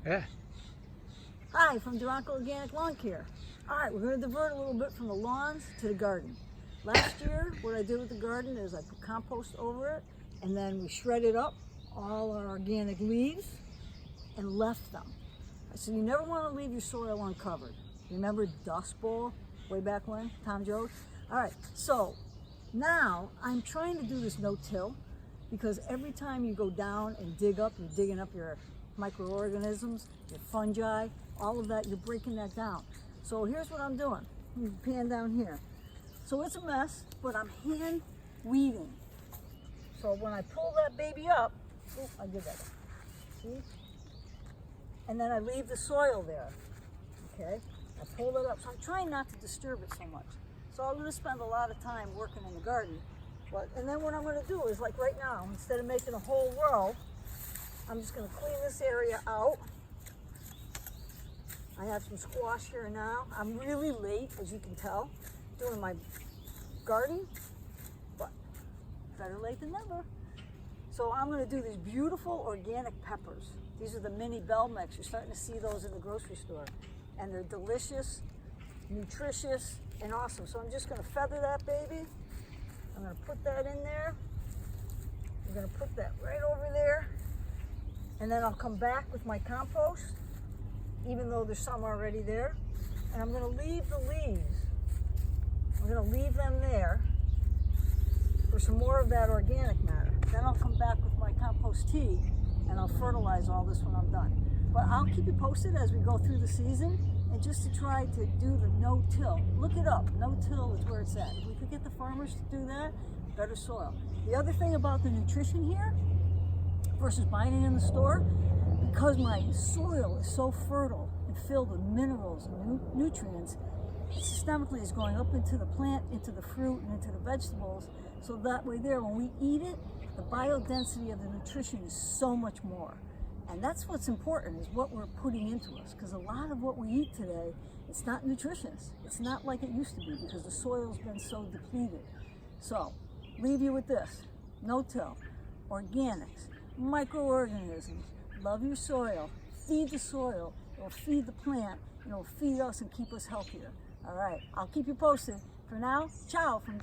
Yeah. Hi, from Dironco Organic Lawn Care. All right, we're going to divert a little bit from the lawns to the garden. Last year, what I did with the garden is I put compost over it, and then we shredded up all our organic leaves and left them. So you never want to leave your soil uncovered. Remember Dust Bowl way back when, Tom Jones? All right, so now I'm trying to do this no-till because every time you go down and dig up, you're digging up your microorganisms, your fungi, all of that, you're breaking that down. So here's what I'm doing. Let me pan down here. So it's a mess, but I'm hand weeding. So when I pull that baby up, oh, I did that. See? And then I leave the soil there. Okay? I pull it up. So I'm trying not to disturb it so much. So I'm going to spend a lot of time working in the garden. And then what I'm going to do is, like right now, instead of making a whole row, I'm just going to clean this area out. I have some squash here now. I'm really late, as you can tell, doing my garden, but better late than never. So I'm going to do these beautiful organic peppers. These are the mini bell mix. You're starting to see those in the grocery store. And they're delicious, nutritious, and awesome. So I'm just going to feather that baby. I'm going to put that in there. I'm going to put that right over there. And then I'll come back with my compost, even though there's some already there. And I'm going to leave the leaves. I'm going to leave them there for some more of that organic matter. Then I'll come back with my compost tea and I'll fertilize all this when I'm done. But I'll keep you posted as we go through the season, and just to try to do the no-till. Look it up. No-till is where it's at. If we could get the farmers to do that, better soil. The other thing about the nutrition here versus buying it in the store, because my soil is so fertile and filled with minerals and nutrients, it systemically is going up into the plant, into the fruit, and into the vegetables. So that way there, when we eat it, the biodensity of the nutrition is so much more. And that's what's important, is what we're putting into us. Because a lot of what we eat today, it's not nutritious. It's not like it used to be because the soil's been so depleted. So, leave you with this. No-till, organics, microorganisms. Love your soil. Feed the soil. It'll feed the plant. It'll feed us and keep us healthier. All right, I'll keep you posted. For now, ciao from